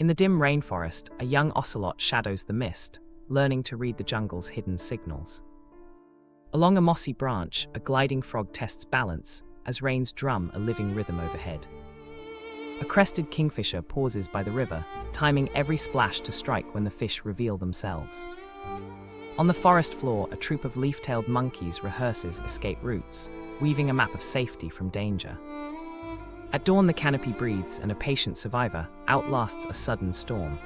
In the dim rainforest, a young ocelot shadows the mist, learning to read the jungle's hidden signals. Along a mossy branch, a gliding frog tests balance as rains drum a living rhythm overhead. A crested kingfisher pauses by the river, timing every splash to strike when the fish reveal themselves. On the forest floor, a troop of leaf-tailed monkeys rehearses escape routes, weaving a map of safety from danger. At dawn, the canopy breathes, and a patient survivor outlasts a sudden storm,